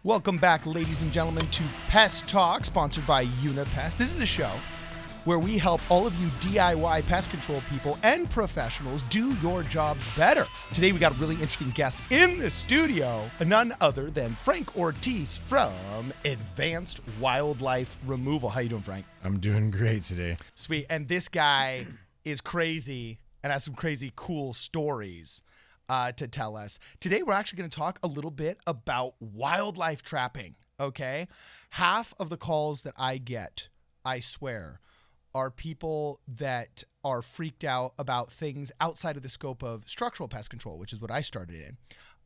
Welcome back, ladies and gentlemen, to Pest Talk, sponsored by Unipest. This is the show where we help all of you DIY pest control people and professionals do your jobs better. Today, we got a really interesting guest in the studio, none other than Frank Ortiz from Advanced Wildlife Removal. How you doing, Frank? I'm doing great today. Sweet. And this guy is crazy and has some crazy cool stories to tell us. Today, we're actually going to talk a little bit about wildlife trapping, okay? Half of the calls that I get, I swear, are people that are freaked out about things outside of the scope of structural pest control, which is what I started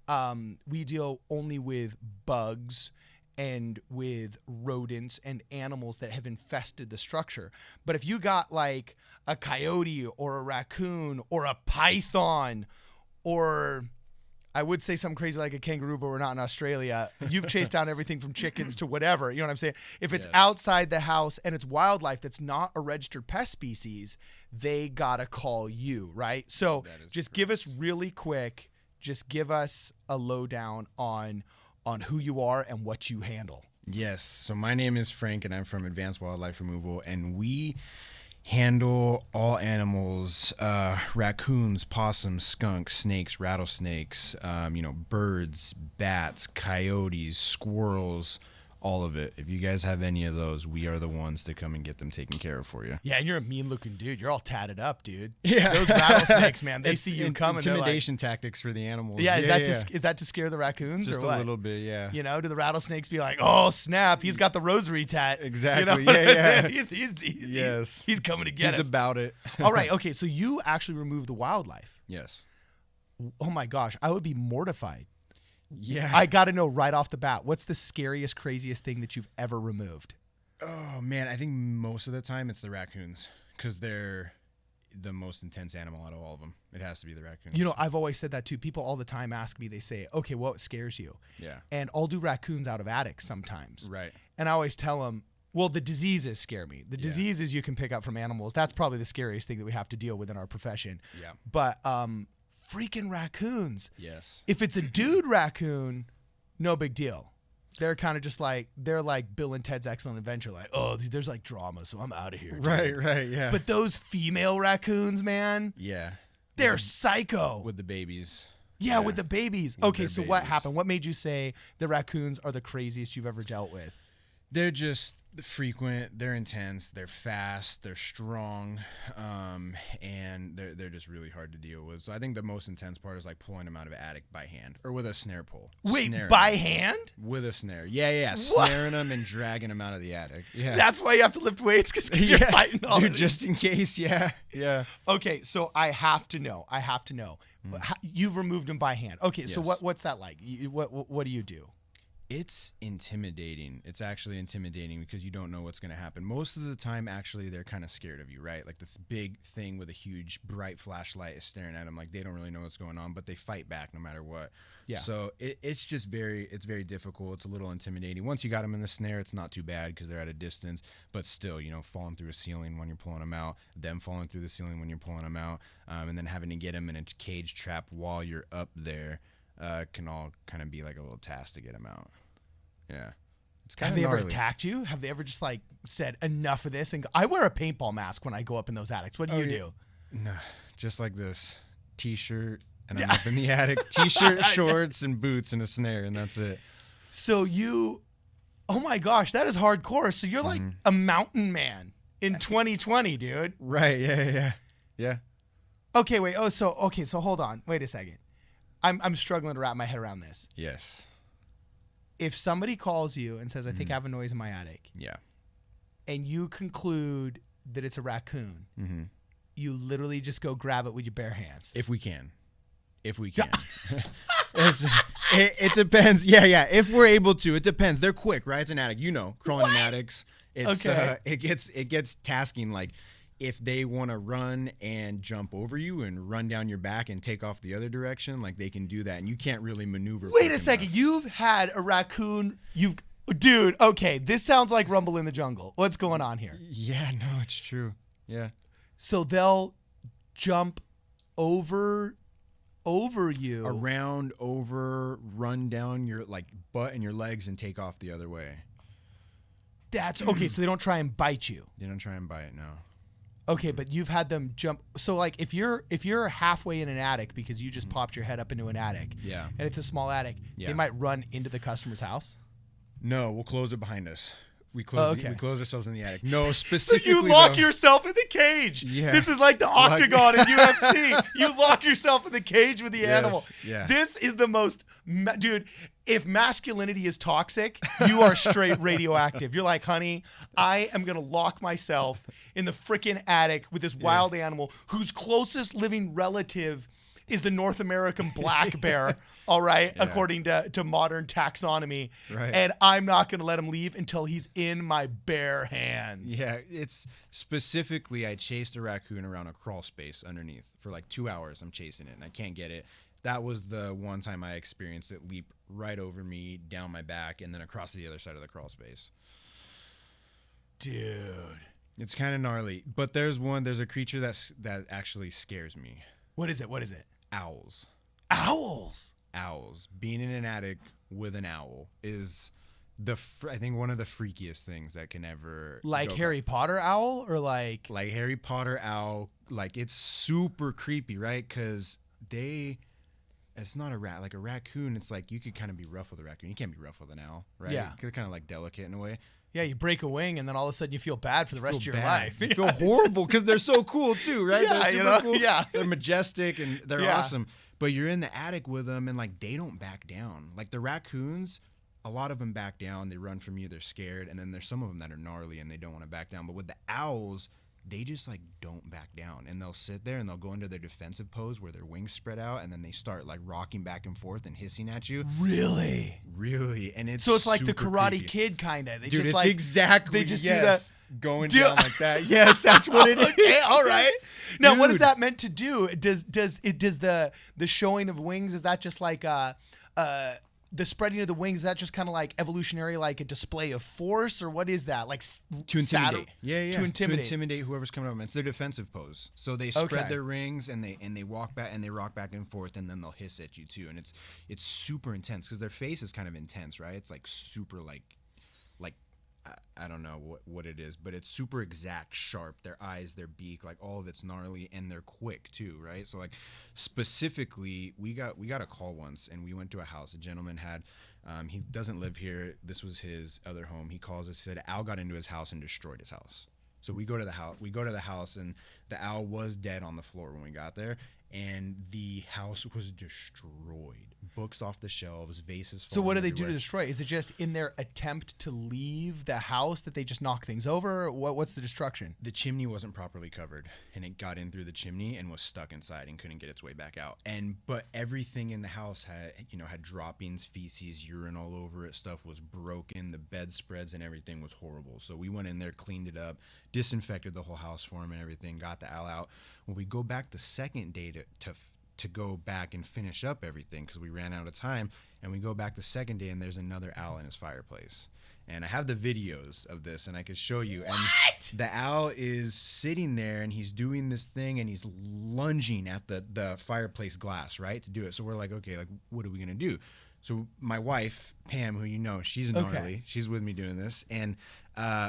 in. We deal only with bugs and with rodents and animals that have infested the structure. But if you got like a coyote or a raccoon or a python, or I would say something crazy like a kangaroo, but we're not in Australia. You've chased down everything from chickens to whatever. You know what I'm saying? If it's outside the house and it's wildlife that's not a registered pest species, they got to call you, right? So just give us really quick, just give us a lowdown on who you are and what you handle. Yes. So my name is Frank, and I'm from Advanced Wildlife Removal, and we handle all animals, raccoons, possums, skunks, snakes, rattlesnakes, birds, bats, coyotes, squirrels, all of it. If you guys have any of those, we are the ones to come and get them taken care of for you. Yeah, and you're a mean-looking dude. You're all tatted up, dude. Yeah. Those rattlesnakes, man, they see you coming. Intimidation tactics for the animals. Yeah, is that to scare the raccoons Just or what? a little bit, yeah. You know, do the rattlesnakes be like, oh, snap, he's got the rosary tat. Exactly, you know yeah. He's coming to get us. He's about it. All right, okay, so you actually remove the wildlife. Yes. Oh, my gosh, I would be mortified. Yeah. I got to know right off the bat, what's the scariest, craziest thing that you've ever removed? Oh, man, I think most of the time it's the raccoons because they're the most intense animal out of all of them. It has to be the raccoons. You know, I've always said that too. People all the time ask me, they say, okay, what scares you? Yeah. And I'll do raccoons out of attics sometimes. Right. And I always tell them, well, the diseases scare me. The diseases you can pick up from animals, that's probably the scariest thing that we have to deal with in our profession. Yeah. But freaking raccoons. Yes. If it's a dude raccoon, no big deal. They're kind of just like, they're like Bill and Ted's Excellent Adventure. Like, oh, dude, there's like drama, so I'm out of here. Dude. Right, yeah. But those female raccoons, man. Yeah. They're psycho. With the babies. Yeah, with the babies. With okay, so what happened? What made you say the raccoons are the craziest you've ever dealt with? They're just frequent, they're intense, they're fast, they're strong, and they're just really hard to deal with. So I think the most intense part is like pulling them out of an attic by hand or with a snare pole. Wait, by hand? With a snare. Yeah. Snaring them and dragging them out of the attic. Yeah. That's why you have to lift weights because you're fighting all of these. Just in case, yeah. Okay, so I have to know. You've removed them by hand. Okay, yes. So what's that like? What do you do? It's intimidating. It's actually intimidating because you don't know what's going to happen. Most of the time, actually, they're kind of scared of you, right? Like this big thing with a huge bright flashlight is staring at them. Like they don't really know what's going on, but they fight back no matter what. Yeah. So it's just very difficult. It's a little intimidating. Once you got them in the snare, it's not too bad because they're at a distance. But still, falling through a ceiling when you're pulling them out, them falling through the ceiling when you're pulling them out, and then having to get them in a cage trap while you're up there. Can all kind of be like a little task to get them out. Yeah. Have they ever attacked you? Have they ever just like said enough of this? And I wear a paintball mask when I go up in those attics. What do you do? No, just like this T-shirt and I'm up in the attic. T-shirt, shorts, and boots and a snare, and that's it. So oh my gosh, that is hardcore. So you're like a mountain man in 2020, dude. Right, yeah. Okay, wait. So hold on. Wait a second. I'm struggling to wrap my head around this. Yes. If somebody calls you and says, I think I have a noise in my attic. Yeah. And you conclude that it's a raccoon. Mm-hmm. You literally just go grab it with your bare hands. If we can. It depends. Yeah. If we're able to, it depends. They're quick, right? It's an attic. Crawling in attics. It's okay. It gets tasking. Like if they want to run and jump over you and run down your back and take off the other direction, like they can do that, and you can't really maneuver. Wait a second. You've had a raccoon. Dude. Okay, this sounds like Rumble in the Jungle. What's going on here? Yeah, no, it's true. Yeah. So they'll jump over over you. Around, over, run down your like butt and your legs and take off the other way. That's okay. So they don't try and bite you. They don't try and bite, no. Okay, but you've had them jump. So like if you're halfway in an attic because you just popped your head up into an attic, Yeah. and it's a small attic, Yeah. they might run into the customer's house. No, we'll close it behind us. We close ourselves in the attic. No, So specifically. you lock yourself in the cage. Yeah. This is like the octagon in UFC. You lock yourself in the cage with the animal. Yeah. This is the most, dude, if masculinity is toxic, you are straight radioactive. You're like, honey, I am going to lock myself in the freaking attic with this wild animal whose closest living relative is the North American black bear. All right, according to modern taxonomy. Right. And I'm not going to let him leave until he's in my bare hands. Yeah, it's specifically I chased a raccoon around a crawl space underneath for like 2 hours. I'm chasing it and I can't get it. That was the one time I experienced it leap right over me, down my back, and then across to the other side of the crawl space. Dude. It's kind of gnarly. But there's a creature that actually scares me. What is it? What is it? Owls. Owls. Owls. Being in an attic with an owl is I think one of the freakiest things that can ever Like go Harry Potter owl or like Harry Potter owl. Like it's super creepy, right? Because it's not a rat. Like a raccoon, it's like you could kind of be rough with a raccoon. You can't be rough with an owl, right? Yeah. They're kind of like delicate in a way. Yeah, you break a wing and then all of a sudden you feel bad for the rest of your life. You feel horrible because they're so cool too, right? Yeah, they're super you know? cool. Yeah. They're majestic and they're Yeah. awesome. But you're in the attic with them and like they don't back down. Like the raccoons, a lot of them back down. They run from you. They're scared. And then there's some of them that are gnarly and they don't want to back down. But with the owls, they just like don't back down and they'll sit there and they'll go into their defensive pose where their wings spread out and then they start like rocking back and forth and hissing at you. Really? And it's So it's like the super Karate creepy. Kid kind of. They Dude, just it's like exactly they just yes, do going Do- down like that. Yes, that's what it is. Okay, all right. Now, what is Dude. that meant to do? Does the showing of wings, is that just like the spreading of the wings, is that just kind of like evolutionary, like a display of force, or what is that? Like To intimidate. To intimidate. To intimidate whoever's coming over. It's their defensive pose. So they spread Okay. their rings and they walk back and they rock back and forth and then they'll hiss at you too. And it's super intense because their face is kind of intense, right? It's like super like I don't know what it is, but it's super exact, sharp. Their eyes, their beak, like all of it's gnarly and they're quick too, right? So like specifically, we got a call once and we went to a house. A gentleman had, he doesn't live here. This was his other home. He calls us, said owl got into his house and destroyed his house. So we go to the house and the owl was dead on the floor when we got there. And the house was destroyed. Books off the shelves, vases falling So what do they do to everywhere. destroy? Is it just in their attempt to leave the house that they just knock things over? Or what's the destruction? The chimney wasn't properly covered, and it got in through the chimney and was stuck inside and couldn't get its way back out. But everything in the house had droppings, feces, urine all over it. Stuff was broken. The bedspreads and everything was horrible. So we went in there, cleaned it up, disinfected the whole house for him and everything. Got the owl out. When we go back the second day to go back and finish up everything because we ran out of time, and we go back the second day and there's another owl in his fireplace. And I have the videos of this and I could show you. What? And the owl is sitting there and he's doing this thing and he's lunging at the fireplace glass, right, to do it. So we're like, okay, like what are we gonna do? So my wife, Pam, who you know, she's gnarly. Okay. She's with me doing this. And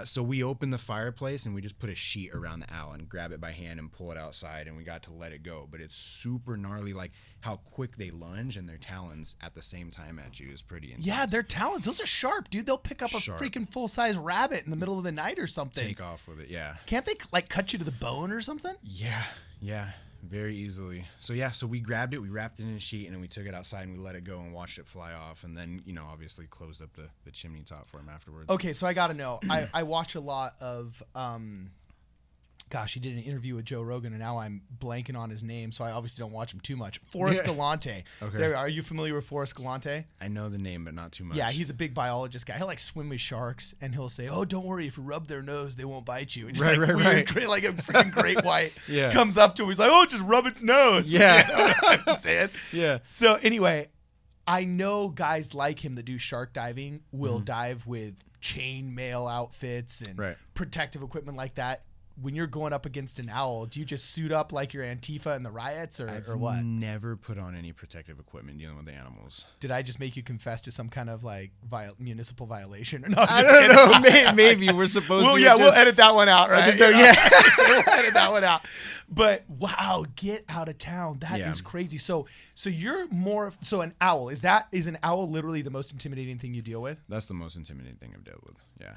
so we open the fireplace and we just put a sheet around the owl and grab it by hand and pull it outside, and we got to let it go. But it's super gnarly, like how quick they lunge and their talons at the same time at you is pretty intense. Yeah, their talons, those are sharp, dude. They'll pick up a Sharp. freaking full-size rabbit in the middle of the night or something. Take off with it, yeah. Can't they like cut you to the bone or something? Yeah, very easily. So yeah, so we grabbed it, we wrapped it in a sheet, and then we took it outside and we let it go and watched it fly off, and then obviously closed up the chimney top for him afterwards. Okay, so I gotta know. I watch a lot of gosh, he did an interview with Joe Rogan, and now I'm blanking on his name, so I obviously don't watch him too much. Forrest Galante. Okay. There, are you familiar with Forrest Galante? I know the name, but not too much. Yeah, he's a big biologist guy. He'll like swim with sharks, and he'll say, "Oh, don't worry, if you rub their nose, they won't bite you." And just Right, like right, weird, right. great, like a freaking great white Yeah. comes up to him. He's like, "Oh, just rub its nose." Yeah. You know what I'm saying? Yeah. So anyway, I know guys like him that do shark diving will dive with chain mail outfits and Right. protective equipment like that. when you're going up against an owl, do you just suit up like you're Antifa in the riots or what? I've never put on any protective equipment dealing with animals. Did I just make you confess to some kind of like municipal violation? Or no, I don't know. Maybe we're supposed to. Yeah, we'll edit that one out, right? So we'll edit that one out. But wow, get out of town. That is crazy. So you're more so an owl. Is an owl literally the most intimidating thing you deal with? That's the most intimidating thing I've dealt with. Yeah.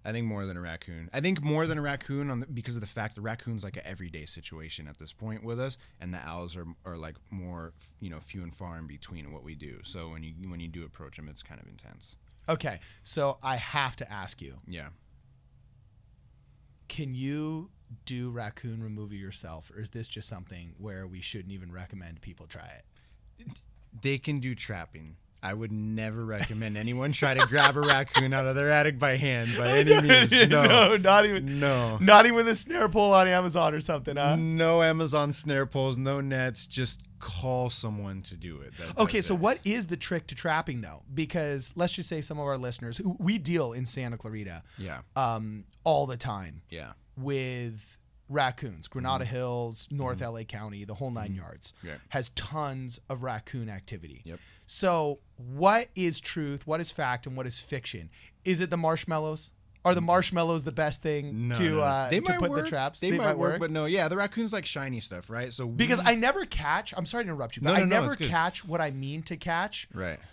I think more than a raccoon. I think more than a raccoon because of the fact the raccoon's like an everyday situation at this point with us, and the owls are like more, few and far in between what we do. So when you do approach them, it's kind of intense. Okay, so I have to ask you. Yeah. Can you do raccoon removal yourself, or is this just something where we shouldn't even recommend people try it? They can do trapping. I would never recommend anyone try to grab a raccoon out of their attic by hand by any means. No, not even. No. Not even the snare pole on Amazon or something, huh? No Amazon snare poles, no nets. Just call someone to do it. Okay, so what is the trick to trapping though? Because let's just say some of our listeners, we deal in Santa Clarita, all the time, with raccoons. Granada Hills, North LA County, the whole 9 yards, has tons of raccoon activity. Yep. So what is truth, what is fact, and what is fiction? Is it the marshmallows? Are the marshmallows the best thing to put in the traps? They might work, but no. Yeah, the raccoons like shiny stuff, right? So because I never catch, I'm sorry to interrupt you, but I never catch what I mean to catch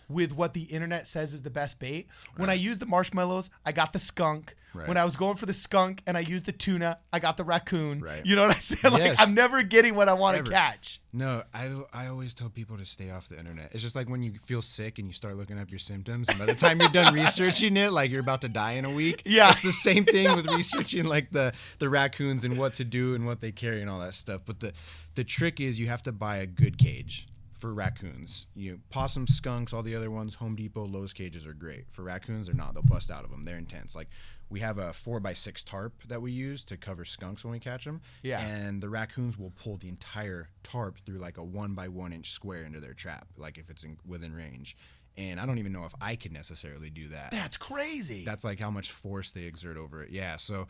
with what the internet says is the best bait. When I use the marshmallows, I got the skunk. Right. When I was going for the skunk and I used the tuna, I got the raccoon. Right. You know what I'm saying? Like, I'm never getting what I want to catch. No, I always tell people to stay off the internet. It's just like when you feel sick and you start looking up your symptoms, and by the time you're done researching it, like you're about to die in a week. Yeah. It's the same thing with researching like the raccoons and what to do and what they carry and all that stuff. But the trick is you have to buy a good cage for raccoons. Possums, skunks, all the other ones, Home Depot, Lowe's cages are great. For raccoons, they're not. They'll bust out of them. They're intense. Like, we have a 4x6 tarp that we use to cover skunks when we catch them. Yeah. And the raccoons will pull the entire tarp through like a 1x1 inch square into their trap, like if it's within range. And I don't even know if I could necessarily do that. That's crazy. That's like how much force they exert over it. Yeah. So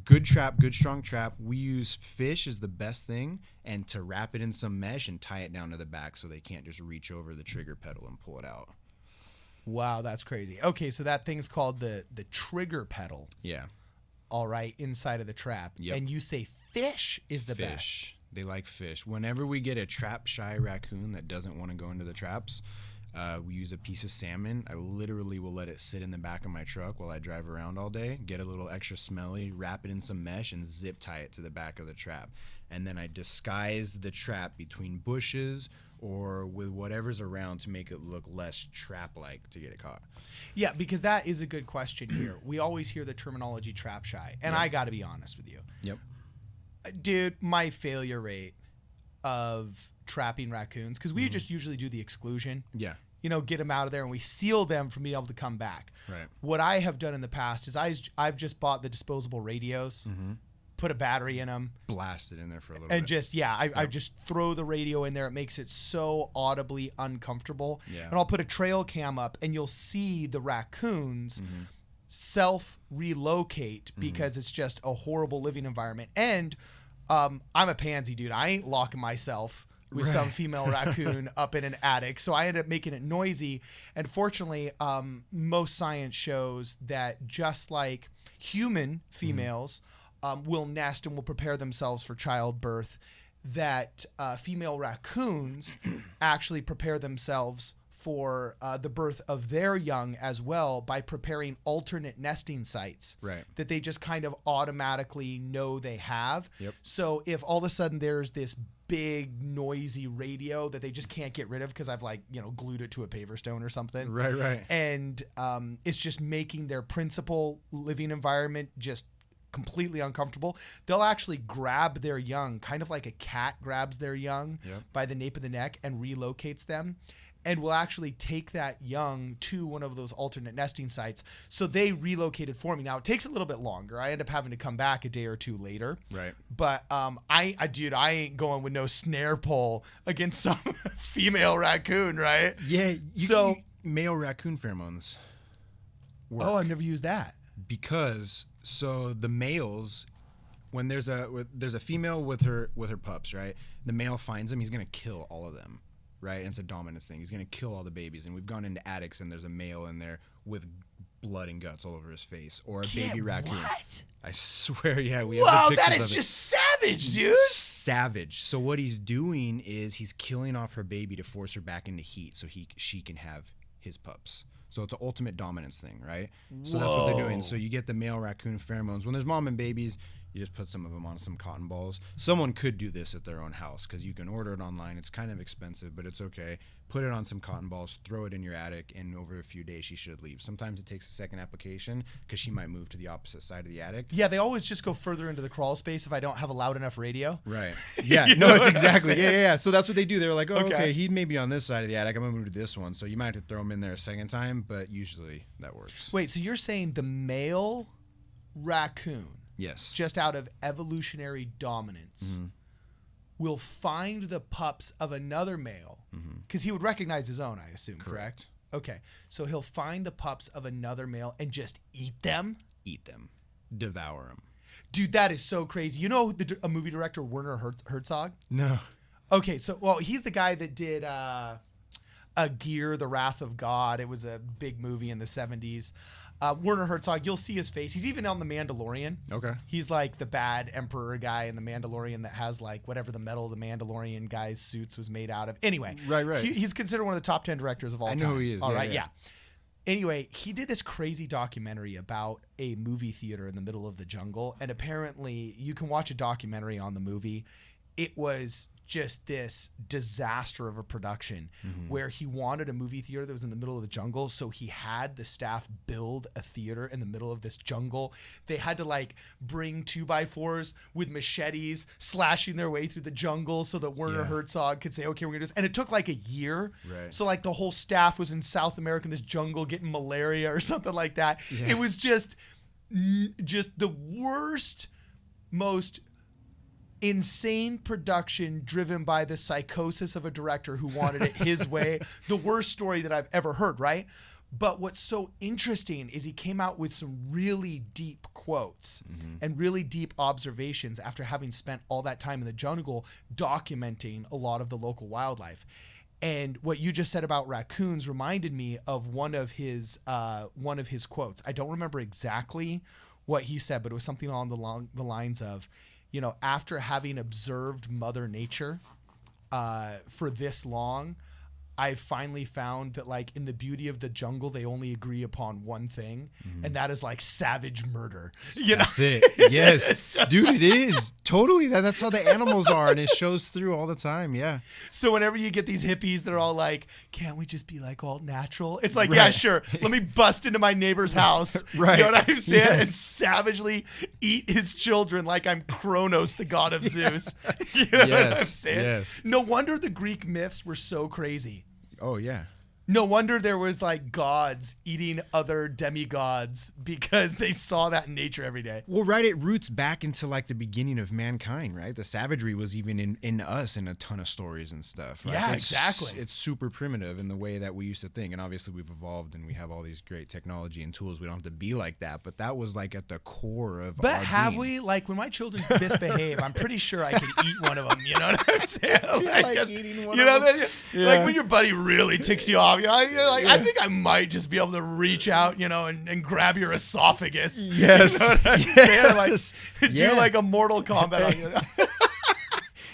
good trap, good strong trap. We use fish as the best thing, and to wrap it in some mesh and tie it down to the back so they can't just reach over the trigger pedal and pull it out. Wow, that's crazy. Okay, so that thing's called the trigger pedal. Yeah. All right, inside of the trap. Yep. And you say fish is the best. They like fish. Whenever we get a trap-shy raccoon that doesn't want to go into the traps, we use a piece of salmon. I literally will let it sit in the back of my truck while I drive around all day, get a little extra smelly, wrap it in some mesh, and zip tie it to the back of the trap. And then I disguise the trap between bushes or with whatever's around to make it look less trap-like to get it caught. Yeah, because that is a good question here. We always hear the terminology trap shy, and I got to be honest with you. Yep. Dude, my failure rate of trapping raccoons, because we just usually do the exclusion. Yeah. Get them out of there, and we seal them from being able to come back. Right. What I have done in the past is I've just bought the disposable radios, put a battery in them, blast it in there for a little bit, and just I just throw the radio in there. It makes it so audibly uncomfortable. Yeah. And I'll put a trail cam up, and you'll see the raccoons self-relocate because it's just a horrible living environment. And I'm a pansy, dude. I ain't locking myself with some female raccoon up in an attic. So I ended up making it noisy. And fortunately, most science shows that just like human females will nest and will prepare themselves for childbirth, that female raccoons actually prepare themselves for the birth of their young as well by preparing alternate nesting sites that they just kind of automatically know they have. Yep. So if all of a sudden there's this big noisy radio that they just can't get rid of because I've glued it to a paver stone or something. Right. And it's just making their principal living environment just completely uncomfortable. They'll actually grab their young, kind of like a cat grabs their young by the nape of the neck and relocates them. And will actually take that young to one of those alternate nesting sites. So they relocated for me. Now it takes a little bit longer. I end up having to come back a day or two later. Right. But I ain't going with no snare pole against some female raccoon, right? Yeah. Male raccoon pheromones work. Oh, I've never used that. Because the males when there's a female with her pups, right? The male finds them, he's gonna kill all of them, right? And it's a dominance thing. He's gonna kill all the babies. And we've gone into attics and there's a male in there with blood and guts all over his face, or a baby raccoon. What? I swear, yeah. We Wow, have the that pictures is of just savage, dude. Savage. So what he's doing is he's killing off her baby to force her back into heat, so she can have his pups. So it's an ultimate dominance thing, right? So that's what they're doing. So you get the male raccoon pheromones. When there's mom and babies, you just put some of them on some cotton balls. Someone could do this at their own house because you can order it online. It's kind of expensive, but it's okay. Put it on some cotton balls, throw it in your attic, and over a few days she should leave. Sometimes it takes a second application because she might move to the opposite side of the attic. Yeah, they always just go further into the crawl space if I don't have a loud enough radio. Right. Yeah. No, it's exactly. Yeah. So that's what they do. They're like, oh, okay, he may be on this side of the attic. I'm going to move to this one. So you might have to throw him in there a second time, but usually that works. Wait, so you're saying the male raccoon, Yes. just out of evolutionary dominance, will find the pups of another male, because he would recognize his own, I assume, correct? Okay, so he'll find the pups of another male and just eat them? Eat them. Devour them. Dude, that is so crazy. You know a movie director, Werner Herzog? No. Okay, so, well, he's the guy that did A Gear, The Wrath of God. It was a big movie in the 70s. Werner Herzog, you'll see his face. He's even on The Mandalorian. Okay. He's like the bad emperor guy in The Mandalorian that has like whatever the metal the Mandalorian guy's suits was made out of. Anyway. Right. He's considered one of the top 10 directors of all time. I know who he is. All right, yeah. Anyway, he did this crazy documentary about a movie theater in the middle of the jungle. And apparently you can watch a documentary on the movie. It was just this disaster of a production where he wanted a movie theater that was in the middle of the jungle. So he had the staff build a theater in the middle of this jungle. They had to like bring 2x4s with machetes, slashing their way through the jungle so that Werner Herzog could say, okay, we're going to do this. And it took like a year. Right. So like the whole staff was in South America in this jungle getting malaria or something like that. Yeah. It was just the worst, most insane production driven by the psychosis of a director who wanted it his way. The worst story that I've ever heard, right? But what's so interesting is he came out with some really deep quotes and really deep observations after having spent all that time in the jungle documenting a lot of the local wildlife. And what you just said about raccoons reminded me of one of his quotes. I don't remember exactly what he said, but it was something along the lines of, you know, after having observed Mother Nature for this long, I finally found that, like, in the beauty of the jungle, they only agree upon one thing, and that is like savage murder. That's it. Yes, dude, it is totally that. That's how the animals are, and it shows through all the time. Yeah. So whenever you get these hippies, they're all like, "Can't we just be like all natural?" It's like, yeah, sure. Let me bust into my neighbor's house, right? You know what I'm saying? And savagely eat his children like I'm Kronos, the god of Zeus. You know what I'm saying? Yes. No wonder the Greek myths were so crazy. Oh, yeah. No wonder there was like gods eating other demigods because they saw that in nature every day. Well, right, it roots back into like the beginning of mankind, right? The savagery was even in us in a ton of stories and stuff. Right? Yeah, exactly. It's super primitive in the way that we used to think. And obviously we've evolved and we have all these great technology and tools. We don't have to be like that. But that was like at the core of But our have being. we? Like when my children misbehave, I'm pretty sure I could eat one of them. You know what I'm saying? Like eating one you know, of them? like when your buddy really ticks you off, you know, you're like, I think I might just be able to reach out, you know, and grab your esophagus. Yes. You know what I'm saying? Like, Yeah. do like a Mortal Kombat on you.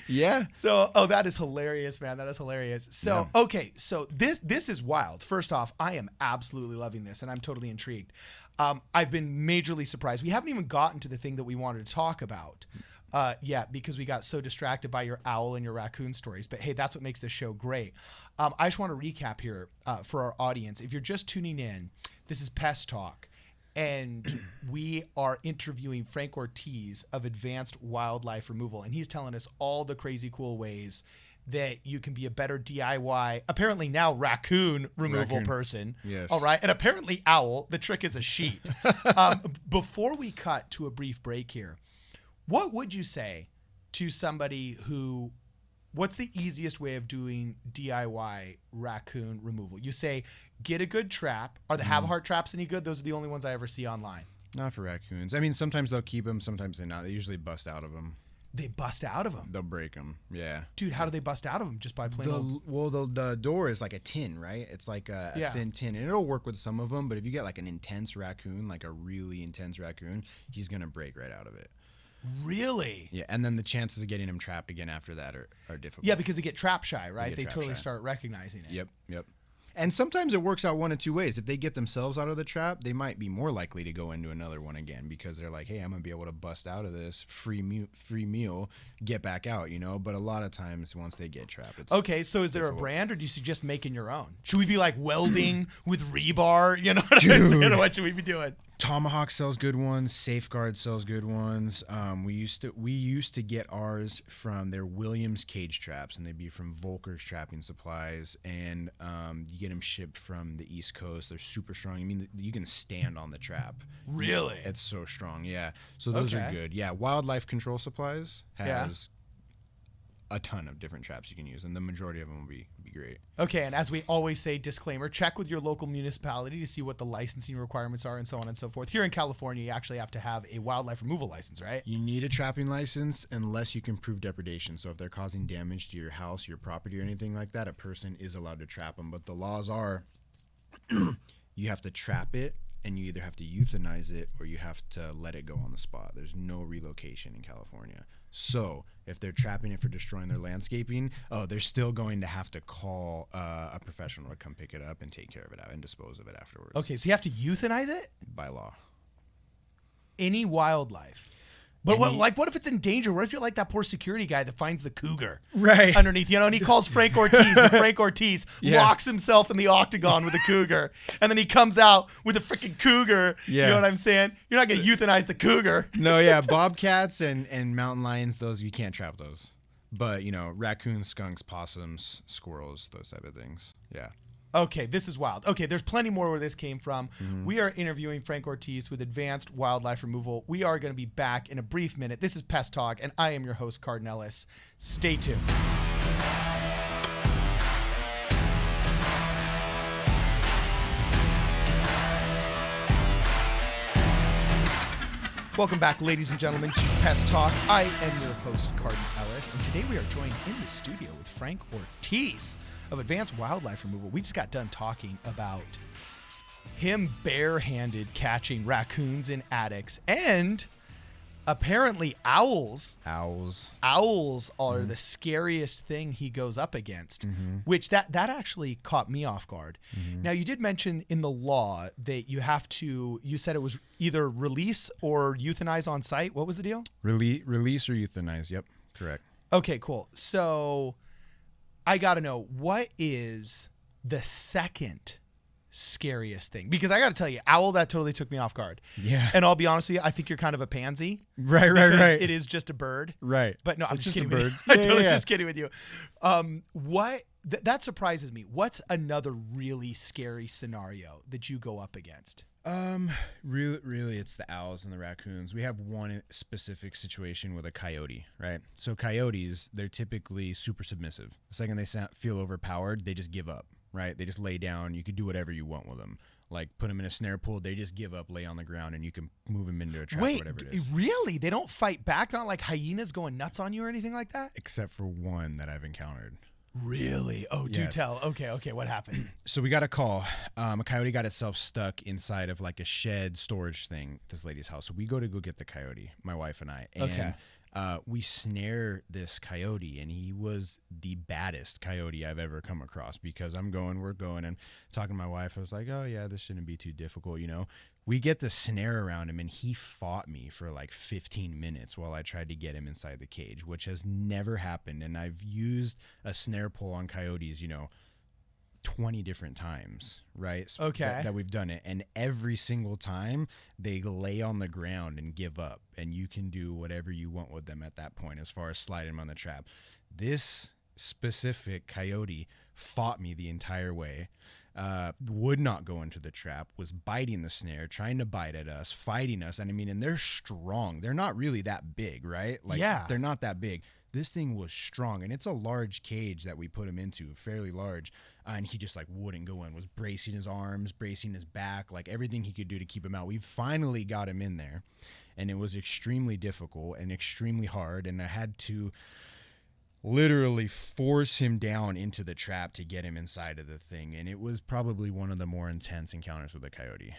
Yeah. So, that is hilarious, man. That is hilarious. So, okay. So this is wild. First off, I am absolutely loving this and I'm totally intrigued. I've been majorly surprised. We haven't even gotten to the thing that we wanted to talk about yet because we got so distracted by your owl and your raccoon stories. But hey, that's what makes this show great. I just want to recap here for our audience. If you're just tuning in, this is Pest Talk. And we are interviewing Frank Ortiz of Advanced Wildlife Removal. And he's telling us all the crazy cool ways that you can be a better DIY, apparently now raccoon removal person. Yes. All right. And apparently owl. The trick is a sheet. Before we cut to a brief break here, what would you say to somebody who, what's the easiest way of doing DIY raccoon removal? You say, get a good trap. Are the Have Heart traps any good? Those are the only ones I ever see online. Not for raccoons. I mean, sometimes they'll keep them, sometimes they not. They usually bust out of them. They bust out of them. They'll break them. Yeah. Dude, how do they bust out of them? Just by plain the door is like a tin, right? It's like a thin tin, and it'll work with some of them. But if you get like an intense raccoon, like a really intense raccoon, he's gonna break right out of it. Really? Yeah, and then the chances of getting him trapped again after that are difficult. Yeah, because they get trap shy, right? They totally start recognizing it. Yep. And sometimes it works out one of two ways. If they get themselves out of the trap, they might be more likely to go into another one again because they're like, hey, I'm going to be able to bust out of this free meal, get back out, you know? But a lot of times once they get trapped, it's okay, so is there a brand or do you suggest making your own? Should we be like welding with rebar? You know what I'm saying? What should we be doing? Tomahawk sells good ones. Safeguard sells good ones. We used to get ours from their Williams cage traps, and they'd be from Volker's Trapping Supplies. And you get them shipped from the East Coast. They're super strong. I mean, you can stand on the trap. Really? It's so strong. Yeah. So those are good. Yeah. Wildlife Control Supplies has a ton of different traps you can use, and the majority of them will be great. Okay, and as we always say, disclaimer, check with your local municipality to see what the licensing requirements are and so on and so forth. Here in California, you actually have to have a wildlife removal license, right? You need a trapping license unless you can prove depredation. So if they're causing damage to your house, your property, or anything like that, a person is allowed to trap them. But the laws are you have to trap it, and you either have to euthanize it or you have to let it go on the spot. There's no relocation in California. So if they're trapping it for destroying their landscaping, they're still going to have to call a professional to come pick it up and take care of it out and dispose of it afterwards. Okay, so you have to euthanize it? By law. Any wildlife. But what if it's in danger? What if you're like that poor security guy that finds the cougar underneath, you know, and he calls Frank Ortiz, and Frank Ortiz locks himself in the octagon with a cougar, and then he comes out with a freaking cougar. You know what I'm saying? You're not going to euthanize the cougar. No, yeah, bobcats and mountain lions, those you can't trap those. But, you know, raccoons, skunks, possums, squirrels, those type of things. Yeah. Okay, this is wild. Okay, there's plenty more where this came from. Mm-hmm. We are interviewing Frank Ortiz with Advanced Wildlife Removal. We are going to be back in a brief minute. This is Pest Talk, and I am your host, Cardon Ellis. Stay tuned. Welcome back, ladies and gentlemen, to Pest Talk. I am your host, Cardon Ellis, and today we are joined in the studio with Frank Ortiz of Advanced Wildlife Removal. We just got done talking about him barehanded catching raccoons in attics, and apparently owls are the scariest thing he goes up against, which that actually caught me off guard. Now, you did mention in the law that you said it was either release or euthanize on site. What was the deal? Release or euthanize. Yep. Correct. Okay, cool. So I got to know, what is the second scariest thing? Because I got to tell you, owl, that totally took me off guard. Yeah. And I'll be honest with you, I think you're kind of a pansy. Right. It is just a bird. Right. But no, I'm it's just just kidding with you. I'm totally just kidding with you. That surprises me. What's another really scary scenario that you go up against? Really, it's the owls and the raccoons. We have one specific situation with a coyote, right? So coyotes, they're typically super submissive. The second they feel overpowered, they just give up, right? They just lay down. You could do whatever you want with them. Like put them in a snare pool, they just give up, lay on the ground, and you can move them into a trap, whatever it is. Really? They don't fight back? They're not like hyenas going nuts on you or anything like that? Except for one that I've encountered. Really? Oh, do tell. Okay. What happened? So we got a call. A coyote got itself stuck inside of like a shed storage thing at this lady's house. So we go get the coyote, my wife and I. And we snare this coyote, and he was the baddest coyote I've ever come across, because we're going and talking to my wife. I was like, oh yeah, this shouldn't be too difficult, you know. We get the snare around him, and he fought me for like 15 minutes while I tried to get him inside the cage, which has never happened. And I've used a snare pull on coyotes, you know, 20 different times, right? Okay. That we've done it. And every single time they lay on the ground and give up, and you can do whatever you want with them at that point as far as sliding them on the trap. This specific coyote fought me the entire way. Would not go into the trap, was biting the snare, trying to bite at us, fighting us. And I mean, and they're strong. They're not really that big, right? Like, they're not that big. This thing was strong, and it's a large cage that we put him into, fairly large. And he just like wouldn't go in, was bracing his arms, bracing his back, like everything he could do to keep him out. We finally got him in there, and it was extremely difficult and extremely hard. And I had to literally force him down into the trap to get him inside of the thing. And it was probably one of the more intense encounters with a coyote.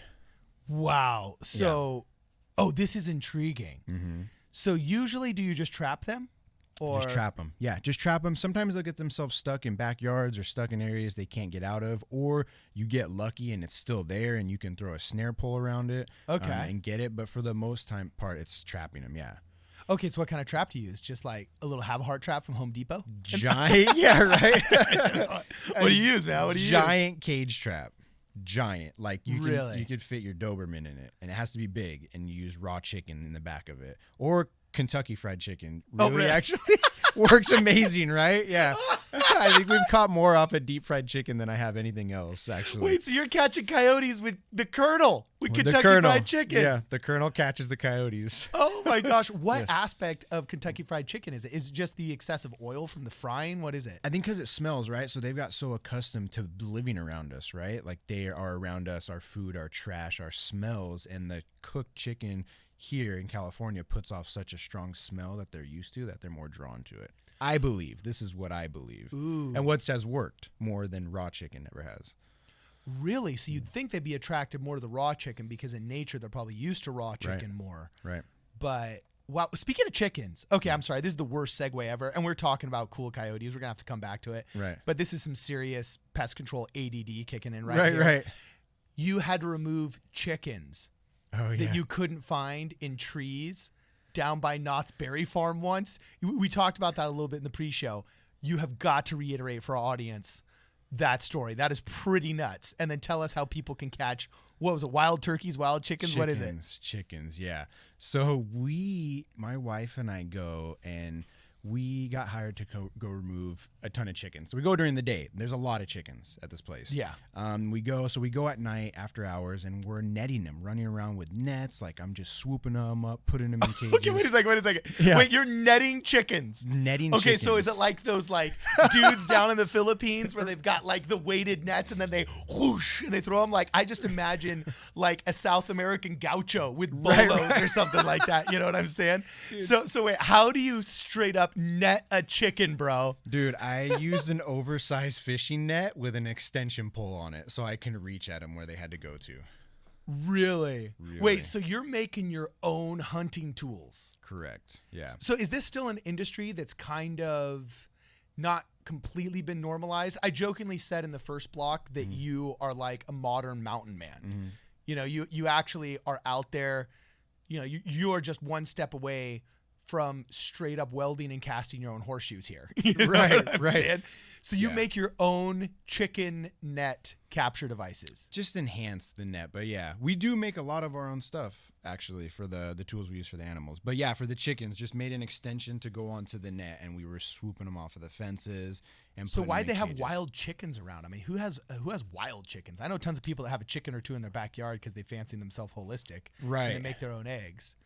Wow. So, oh, this is intriguing. Mm-hmm. So usually do you just trap them? Or just trap them. Yeah, just trap them. Sometimes they'll get themselves stuck in backyards or stuck in areas they can't get out of, or you get lucky and it's still there and you can throw a snare pole around it and get it. But for the most part, it's trapping them, yeah. Okay, so what kind of trap do you use? Just like a little have a heart trap from Home Depot? Giant, yeah, right. What do you use, man? What do you Giant cage trap. Giant. Like you Really? could fit your Doberman in it, and it has to be big, and you use raw chicken in the back of it. Or Kentucky Fried Chicken really? Actually works amazing, right? Yeah. I think we've caught more off of deep fried chicken than I have anything else, actually. Wait, so you're catching coyotes with the Colonel, with Kentucky Fried Chicken? Yeah, the Colonel catches the coyotes. Oh my gosh. What aspect of Kentucky Fried Chicken is it? Is it just the excessive oil from the frying? What is it? I think because it smells, right? So they've got so accustomed to living around us, right? Like they are around us, our food, our trash, our smells, and the cooked chicken here in California puts off such a strong smell that they're used to that they're more drawn to it. I believe. This is what I believe. Ooh. And what has worked more than raw chicken ever has. Really? So you'd think they'd be attracted more to the raw chicken because in nature they're probably used to raw chicken more. Right. But wow, speaking of chickens, okay, I'm sorry, this is the worst segue ever, and we're talking about cool coyotes. We're gonna have to come back to it. Right. But this is some serious pest control ADD kicking in Right, here. right. You had to remove chickens that you couldn't find in trees down by Knott's Berry Farm once. We talked about that a little bit in the pre-show. You have got to reiterate for our audience that story. That is pretty nuts. And then tell us how people can catch, what was it, wild turkeys, wild chickens? What is it? Chickens, yeah. So my wife and I go, and we got hired to go remove a ton of chickens. So we go during the day. There's a lot of chickens at this place. Yeah. We go at night after hours, and we're netting them, running around with nets. Like I'm just swooping them up, putting them in cages. Okay, wait a second. Yeah. Wait, you're netting chickens. Chickens. So is it like those like dudes down in the Philippines where they've got like the weighted nets and then they whoosh and they throw them? Like I just imagine like a South American gaucho with bolos or something like that. You know what I'm saying? So wait, how do you straight up net a chicken, bro? Dude, I used an oversized fishing net with an extension pole on it so I can reach at them where they had to go to. Really? Wait, so you're making your own hunting tools? Correct. Yeah. So is this still an industry that's kind of not completely been normalized? I jokingly said in the first block that you are like a modern mountain man. Mm-hmm. You know, you actually are out there. You know, you are just one step away from straight up welding and casting your own horseshoes here. You know what I'm saying? So you make your own chicken net capture devices. Just enhance the net, but yeah, we do make a lot of our own stuff actually for the tools we use for the animals. But yeah, for the chickens, just made an extension to go onto the net, and we were swooping them off of the fences. And so why'd they have wild chickens around? I mean, who has wild chickens? I know tons of people that have a chicken or two in their backyard because they fancy themselves holistic. Right. And they make their own eggs.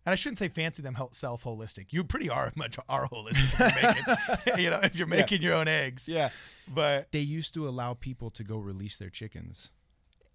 And I shouldn't say fancy themselves holistic. You pretty much are holistic if you're making your own eggs. Yeah. But they used to allow people to go release their chickens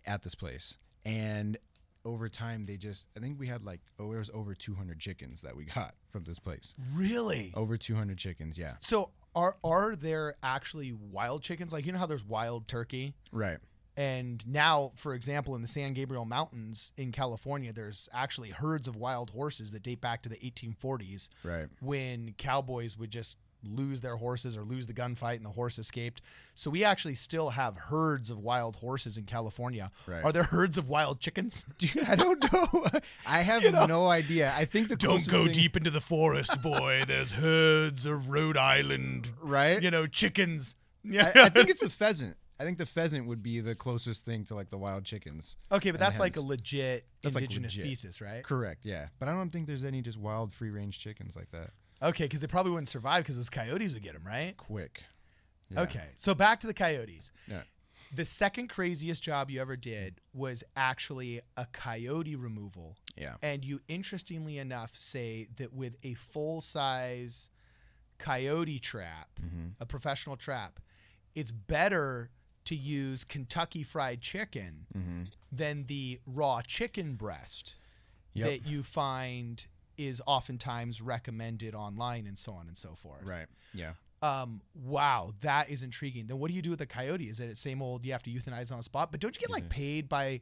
at this place. And over time, I think we had there was over 200 chickens that we got from this place. Really? Over 200 chickens, yeah. So are there actually wild chickens? Like, you know how there's wild turkey? Right. And now, for example, in the San Gabriel Mountains in California, there's actually herds of wild horses that date back to the 1840s. Right. When cowboys would just lose their horses or lose the gunfight and the horse escaped. So we actually still have herds of wild horses in California. Right. Are there herds of wild chickens? Dude, I don't know. I have no idea. I think don't go deep into the forest, boy. There's herds of Rhode Island, right? Chickens. Yeah, I think it's the pheasant. I think the pheasant would be the closest thing to like the wild chickens. Okay, but that's like a legit indigenous species, right? Correct, yeah. But I don't think there's any just wild free-range chickens like that. Okay, because they probably wouldn't survive because those coyotes would get them, right? Quick. Yeah. Okay, so back to the coyotes. Yeah. The second craziest job you ever did was actually a coyote removal. Yeah. And you, interestingly enough, say that with a full-size coyote trap, a professional trap, it's better to use Kentucky Fried Chicken than the raw chicken breast that you find is oftentimes recommended online and so on and so forth. Right. Yeah. Wow, that is intriguing. Then what do you do with the coyote? Is it the same old, you have to euthanize on the spot? But don't you get like paid by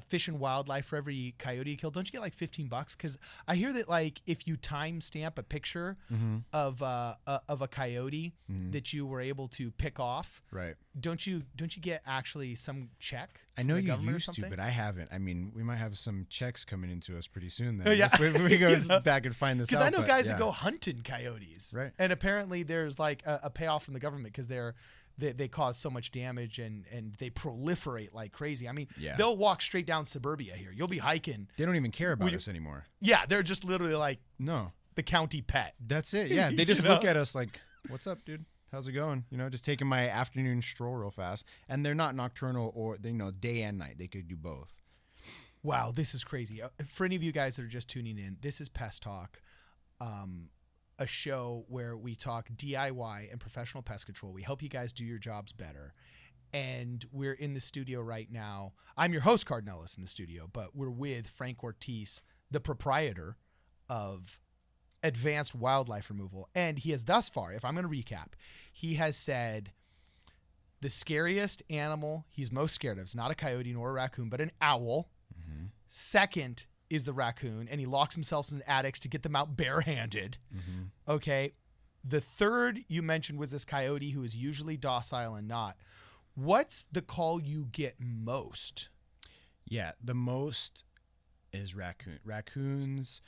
Fish and Wildlife for every coyote you kill? Don't you get like $15? Because I hear that like if you timestamp a picture of a coyote that you were able to pick off, right? Don't you get actually some check? I know you used to, but I haven't. I mean, we might have some checks coming into us pretty soon. Then we go back and find this out. Because I know guys that go hunting coyotes, right? And apparently there's like a payoff from the government because they cause so much damage and they proliferate like crazy. I mean, they'll walk straight down suburbia here. You'll be hiking. They don't even care about us anymore. Yeah, they're just literally like the county pet. That's it. Yeah, they just look at us like, "What's up, dude? How's it going?" You know, just taking my afternoon stroll real fast. And they're not nocturnal or day and night. They could do both. Wow, this is crazy. For any of you guys that are just tuning in, this is Pest Talk. A show where we talk DIY and professional pest control. We help you guys do your jobs better. And we're in the studio right now. I'm your host, Cardon Ellis, in the studio, but we're with Frank Ortiz, the proprietor of Advanced Wildlife Removal. And he has thus far, if I'm going to recap, he has said the scariest animal he's most scared of is not a coyote nor a raccoon, but an owl. Second is the raccoon, and he locks himself in attics to get them out barehanded. Okay. The third you mentioned was this coyote who is usually docile and not. What's the call you get most? Yeah, the most is raccoons,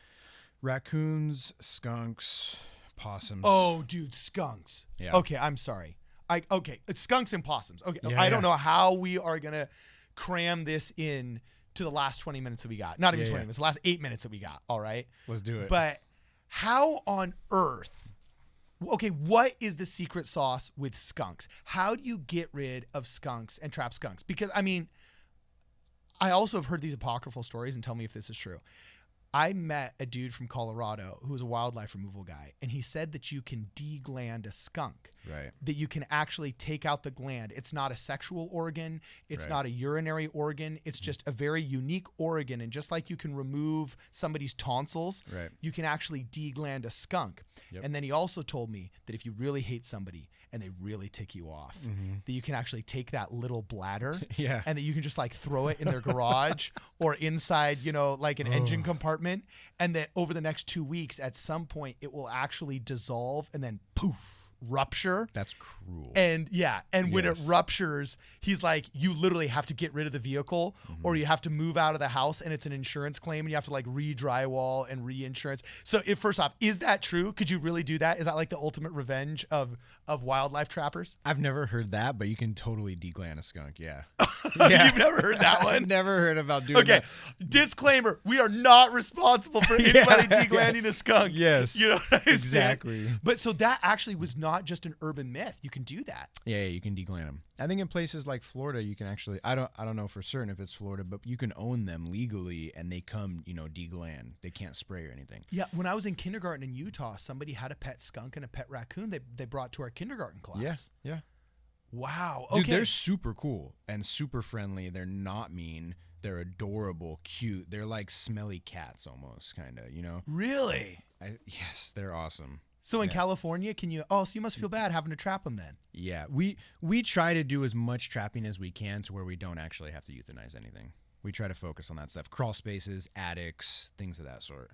skunks, possums. Oh, dude, skunks. Yeah. Okay, I'm sorry. It's skunks and possums. Okay, I don't know how we are gonna cram this in to the last 20 minutes that we got. Not even 20 minutes, the last 8 minutes that we got. All right. Let's do it. But how on earth, what is the secret sauce with skunks? How do you get rid of skunks and trap skunks? Because, I mean, I also have heard these apocryphal stories, and tell me if this is true. I met a dude from Colorado who was a wildlife removal guy, and he said that you can degland a skunk. Right. That you can actually take out the gland. It's not a sexual organ. It's not a urinary organ. It's just a very unique organ. And just like you can remove somebody's tonsils, you can actually degland a skunk. Yep. And then he also told me that if you really hate somebody and they really tick you off, that you can actually take that little bladder and that you can just like throw it in their garage or inside, like an engine compartment. And that over the next 2 weeks, at some point, it will actually dissolve and then poof. Rupture. That's cruel. And when it ruptures, he's like, you literally have to get rid of the vehicle or you have to move out of the house, and it's an insurance claim and you have to like re-drywall and re-insurance. So first off, is that true? Could you really do that? Is that like the ultimate revenge of wildlife trappers? I've never heard that, but you can totally degland a skunk. Yeah. You've never heard that one? I've never heard about doing that. Disclaimer, we are not responsible for anybody deglanding a skunk. Yes. You know what I'm exactly. saying? But so that actually was not just an urban myth. You can do that. Yeah, you can degland them. I think in places like Florida, you can actually, I don't know for certain if it's Florida, but you can own them legally and they come, degland. They can't spray or anything. Yeah, when I was in kindergarten in Utah, somebody had a pet skunk and a pet raccoon they brought to our kindergarten class. Yeah. Wow. Okay. Dude, they're super cool and super friendly. They're not mean. They're adorable, cute. They're like smelly cats almost, kind of, Really? Yes, they're awesome. So in California, so you must feel bad having to trap them then. Yeah, we try to do as much trapping as we can to where we don't actually have to euthanize anything. We try to focus on that stuff. Crawl spaces, attics, things of that sort.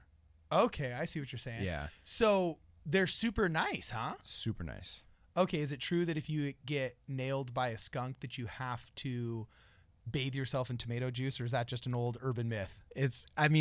Okay, I see what you're saying. Yeah. So they're super nice, huh? Super nice. Okay, is it true that if you get nailed by a skunk that you have to bathe yourself in tomato juice, or is that just an old urban myth?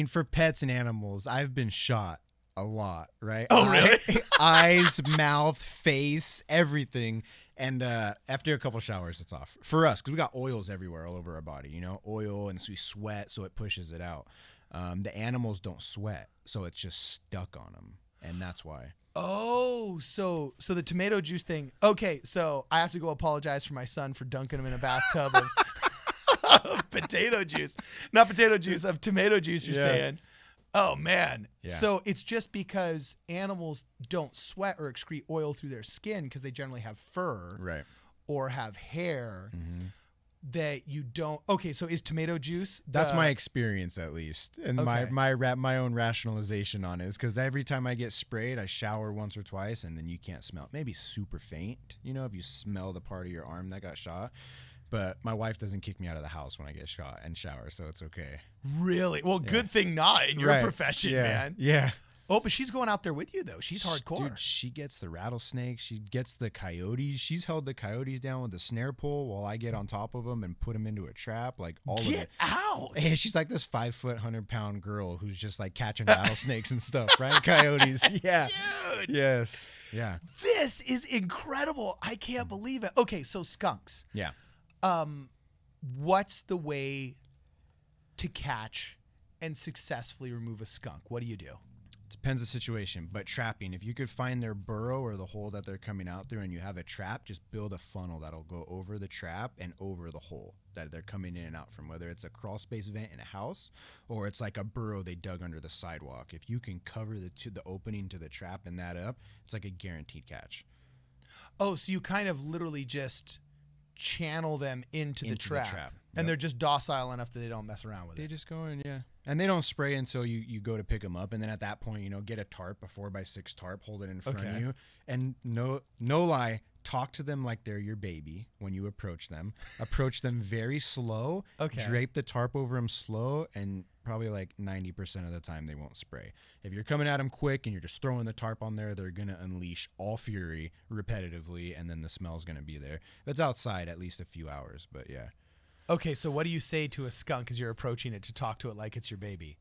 For pets and animals, I've been shot a lot, right? Oh, really? Eyes, mouth, face, everything. And after a couple showers, it's off. For us, because we got oils everywhere all over our body, oil, and so we sweat, so it pushes it out. The animals don't sweat, so it's just stuck on them, and that's why. Oh, so the tomato juice thing. Okay, so I have to go apologize for my son for dunking him in a bathtub of potato juice. Not potato juice, of tomato juice, you're saying. Oh, man. Yeah. So it's just because animals don't sweat or excrete oil through their skin because they generally have fur Right. or have hair Mm-hmm. that you don't. Okay, so is tomato juice? That's my experience, at least, and Okay. my own rationalization on it is because every time I get sprayed, I shower once or twice, and then you can't smell it. Maybe super faint, if you smell the part of your arm that got shot. But my wife doesn't kick me out of the house when I get shot and shower, so it's okay. Really? Well, good thing not in your Right. profession, Yeah. man. Yeah. Oh, but she's going out there with you, though. She's hardcore. Dude, she gets the rattlesnakes. She gets the coyotes. She's held the coyotes down with a snare pole while I get on top of them and put them into a trap. Like all of Get it. out. And she's like this 5 foot, 100-pound girl who's just like catching rattlesnakes and stuff, right? Coyotes. Yeah. Dude. Yes. Yeah. This is incredible. I can't believe it. Okay, so skunks. Yeah. What's the way to catch and successfully remove a skunk? What do you do? Depends the situation, but trapping, if you could find their burrow or the hole that they're coming out through and you have a trap, just build a funnel that'll go over the trap and over the hole that they're coming in and out from, whether it's a crawl space vent in a house or it's like a burrow they dug under the sidewalk. If you can cover the opening to the trap and that up, it's like a guaranteed catch. Oh, so you kind of literally just channel them into the trap. And Yep. they're just docile enough that they don't mess around with They it. just go in, yeah. And they don't spray until you go to pick them up. And then at that point, get a tarp, a 4x6 tarp, hold it in front of you. And no lie, talk to them like they're your baby when you approach them. Approach them very slow. Okay. Drape the tarp over them slow, and probably like 90% of the time they won't spray. If you're coming at them quick and you're just throwing the tarp on there, they're going to unleash all fury repetitively, and then the smell's going to be there. If it's outside, at least a few hours, but yeah. Okay, so what do you say to a skunk as you're approaching it to talk to it like it's your baby?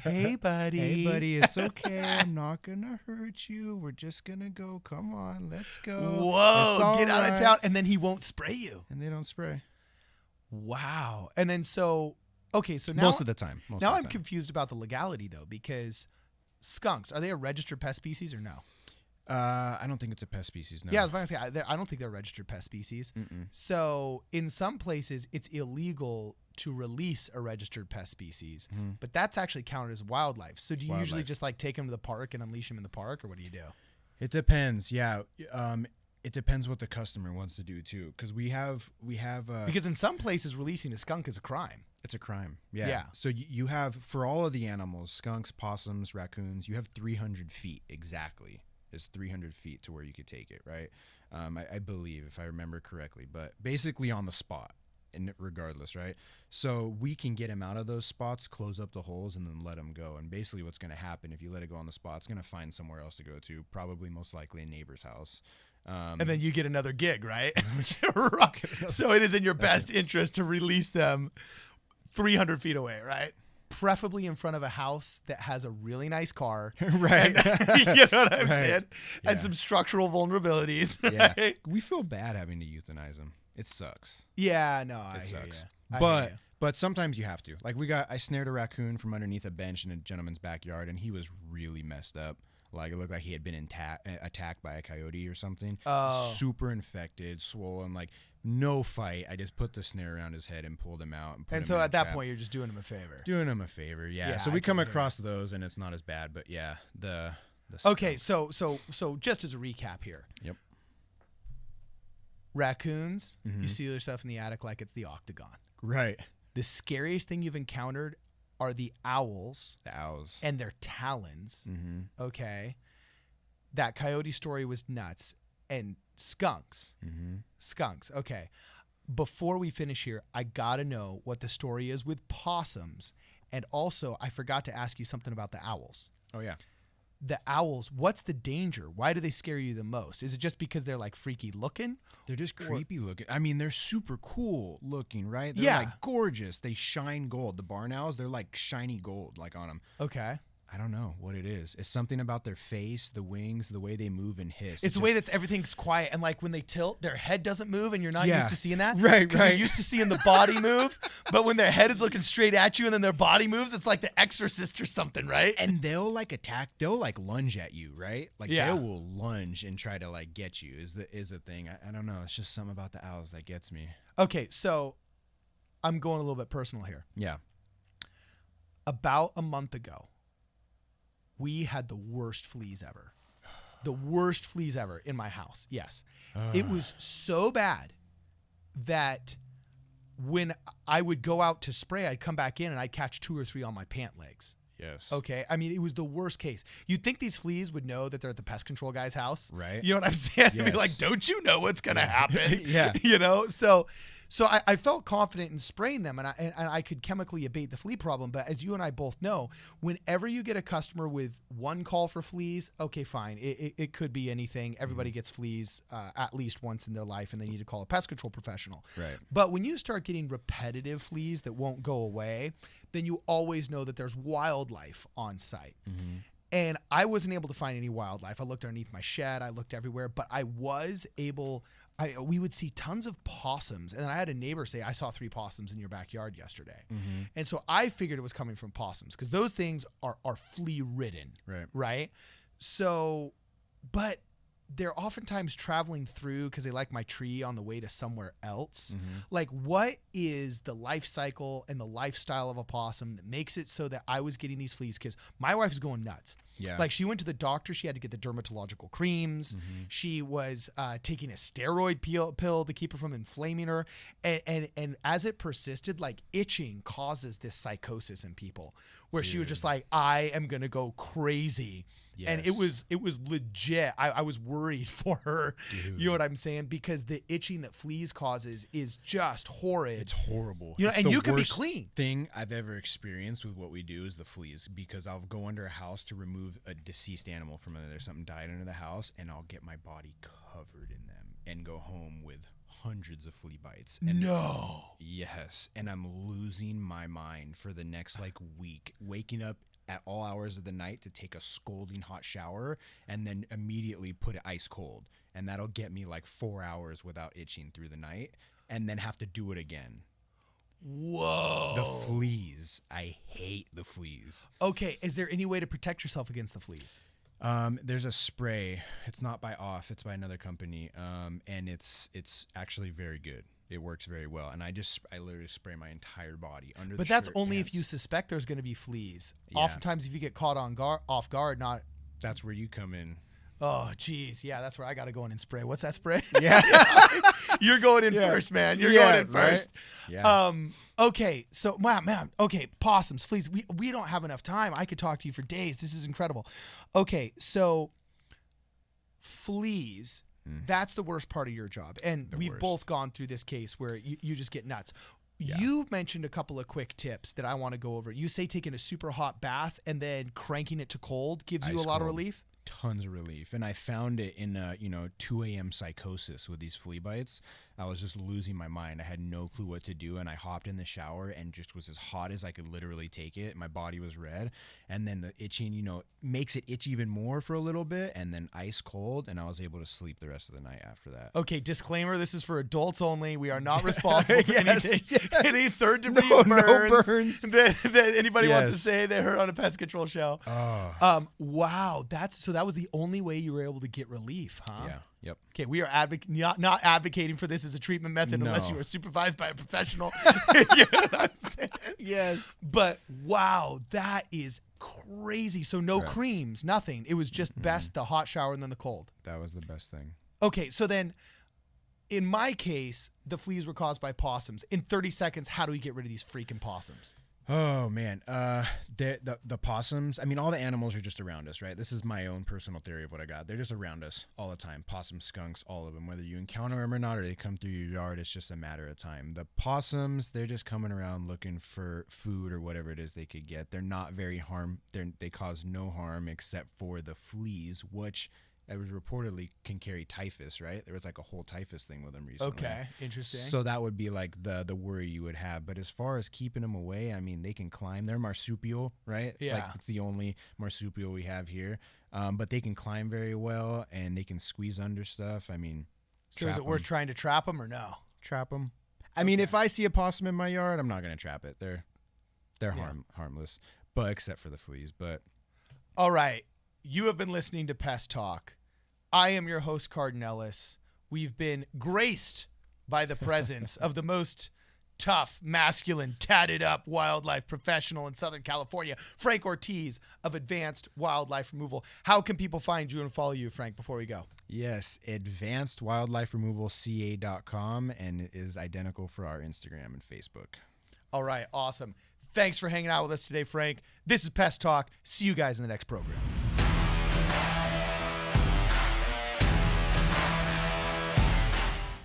Hey, buddy. Hey, buddy, it's okay. I'm not going to hurt you. We're just going to go. Come on, let's go. Whoa, It's all get out of right. town. And then he won't spray you. And they don't spray. Wow. And then so now Most of the time. now I'm confused about the legality, though, because skunks, are they a registered pest species or no? I don't think it's a pest species, no. Yeah, I was about to say, I don't think they're a registered pest species. Mm-mm. So in some places, it's illegal to release a registered pest species, Mhm. but that's actually counted as wildlife. So do you usually Wildlife. just like take them to the park and unleash them in the park, or what do you do? It depends, yeah. It depends what the customer wants to do, too, because we have Because in some places, releasing a skunk is a crime. it's a crime. Yeah. Yeah. So you have, for all of the animals, skunks, possums, raccoons, you have 300 feet exactly. Is 300 feet to where you could take it, right? I believe, if I remember correctly, but basically on the spot, and regardless, right? So we can get him out of those spots, close up the holes, and then let him go. And basically what's going to happen if you let it go on the spot, it's going to find somewhere else to go to, probably most likely a neighbor's house. And then you get another gig, right? So it is in your best interest to release them 300 feet away, right? Preferably in front of a house that has a really nice car. Right. You know what I'm Right. saying? Yeah. And some structural vulnerabilities. Yeah. Right? We feel bad having to euthanize them. It sucks. Yeah, no, I It hear sucks. you. But sometimes you have to. Like I snared a raccoon from underneath a bench in a gentleman's backyard, and he was really messed up. Like it looked like he had been attacked by a coyote or something. Oh. Super infected, swollen, like no fight. I just put the snare around his head and pulled him out. And so at that point, you're just doing him a favor. doing him a favor, yeah. Yeah, So I we come totally get it. across those, and it's not as bad. But yeah, the Okay, so just as a recap here. Yep. Raccoons, Mhm. you see their stuff in the attic like it's the octagon. Right. The scariest thing you've encountered are the owls The owls. and their talons. Mm-hmm. Okay. That coyote story was nuts. And skunks. Mm-hmm. Skunks. Okay. Before we finish here, I got to know what the story is with possums. And also, I forgot to ask you something about the owls. Oh yeah. The owls, what's the danger? Why do they scare you the most? Is it just because they're like freaky looking? They're just creepy looking. I mean, they're super cool looking, right? They're Yeah. like gorgeous. They shine gold. The barn owls, they're like shiny gold, like on them. Okay. I don't know what it is. It's something about their face, the wings, the way they move and hiss. It's the way that everything's quiet, and like when they tilt, their head doesn't move, and you're not Yeah. used to seeing that. Right, 'Cause right. You're used to seeing the body move, but when their head is looking straight at you and then their body moves, it's like The Exorcist or something, right? And they'll like attack. They'll like lunge at you, right? Like Yeah. they will lunge and try to like get you. Is the thing? I don't know. It's just something about the owls that gets me. Okay, so I'm going a little bit personal here. Yeah. About a month ago, we had the worst fleas ever. The worst fleas ever in my house. Yes. It was so bad that when I would go out to spray, I'd come back in and I'd catch 2 or 3 on my pant legs. Yes. Okay. I mean, it was the worst case. You'd think these fleas would know that they're at the pest control guy's house. Right. You know what I'm saying? Yes. I'd be like, don't you know what's going to happen? Yeah. You know? So I felt confident in spraying them and I could chemically abate the flea problem. But as you and I both know, whenever you get a customer with one call for fleas, okay, fine. It could be anything. Everybody gets fleas at least once in their life and they need to call a pest control professional. Right. But when you start getting repetitive fleas that won't go away, then you always know that there's wildlife on site. Mm-hmm. And I wasn't able to find any wildlife. I looked underneath my shed. I looked everywhere. But I was able... we would see tons of possums. And I had a neighbor say, I saw 3 possums in your backyard yesterday. Mm-hmm. And so I figured it was coming from possums because those things are flea-ridden. Right? So, but they're oftentimes traveling through because they like my tree on the way to somewhere else. Mm-hmm. Like, what is the life cycle and the lifestyle of a possum that makes it so that I was getting these fleas? Because my wife is going nuts. Yeah. Like, she went to the doctor. She had to get the dermatological creams. Mm-hmm. She was taking a steroid pill to keep her from inflaming her. And as it persisted, like, itching causes this psychosis in people where she was just like, I am going to go crazy. Yes. And it was legit. I was worried for her. Dude. You know what I'm saying? Because the itching that fleas causes is just horrid. It's horrible. You know, it's and the you can be worst clean. Thing I've ever experienced with what we do is the fleas, because I'll go under a house to remove a deceased animal from under there. Something died under the house, and I'll get my body covered in them and go home with hundreds of flea bites. And no. Yes. And I'm losing my mind for the next week, waking up at all hours of the night to take a scalding hot shower and then immediately put it ice cold. And that'll get me 4 hours without itching through the night and then have to do it again. Whoa. The fleas. I hate the fleas. Okay. Is there any way to protect yourself against the fleas? There's a spray. It's not by Off. It's by another company. And it's actually very good. It works very well. And I literally spray my entire body under the shirt. But that's only if you suspect there's going to be fleas. Yeah. Oftentimes, if you get caught off guard, not... That's where you come in. Oh, geez. Yeah, that's where I got to go in and spray. What's that spray? Yeah. You're going in first, man. You're going in first. Right? Yeah. Okay. So, man. Okay. Possums, fleas. We don't have enough time. I could talk to you for days. This is incredible. Okay. So, fleas... That's the worst part of your job. And we've both gone through this case where you just get nuts. Yeah. You've mentioned a couple of quick tips that I want to go over. You say taking a super hot bath and then cranking it to cold gives you a lot of relief? Tons of relief. And I found it in 2 a.m. psychosis with these flea bites. I was just losing my mind. I had no clue what to do, and I hopped in the shower and just was as hot as I could literally take it. My body was red, and then the itching, makes it itch even more for a little bit, and then ice cold, and I was able to sleep the rest of the night after that. Okay, disclaimer, this is for adults only. We are not responsible for any third-degree burns, no burns. that anybody wants to say they heard on a pest control show. Oh. Wow, that was the only way you were able to get relief, huh? Yeah. Yep. Okay, we are not advocating for this as a treatment method unless you are supervised by a professional. You know what I'm saying? Yes. But wow, that is crazy. So no creams, nothing. It was just best the hot shower and then the cold. That was the best thing. Okay, so then in my case, the fleas were caused by possums. In 30 seconds, how do we get rid of these freaking possums? Oh, man. The possums, I mean, all the animals are just around us, right? This is my own personal theory of what I got. They're just around us all the time. Possums, skunks, all of them. Whether you encounter them or not, or they come through your yard, it's just a matter of time. The possums, they're just coming around looking for food or whatever it is they could get. They're not very they cause no harm except for the fleas, which... It was reportedly can carry typhus, right? There was a whole typhus thing with them recently. Okay, interesting. So that would be the worry you would have. But as far as keeping them away, I mean, they can climb. They're marsupial, right? It's the only marsupial we have here. But they can climb very well, and they can squeeze under stuff. I mean, so is it worth trying to trap them or no? Trap them. I mean, if I see a possum in my yard, I'm not going to trap it. They're harmless, but except for the fleas. But all right, you have been listening to Pest Talk. I am your host, Cardon Ellis. We've been graced by the presence of the most tough, masculine, tatted up wildlife professional in Southern California, Frank Ortiz of Advanced Wildlife Removal. How can people find you and follow you, Frank, before we go? Yes, advancedwildliferemovalca.com, and it is identical for our Instagram and Facebook. All right, awesome. Thanks for hanging out with us today, Frank. This is Pest Talk. See you guys in the next program.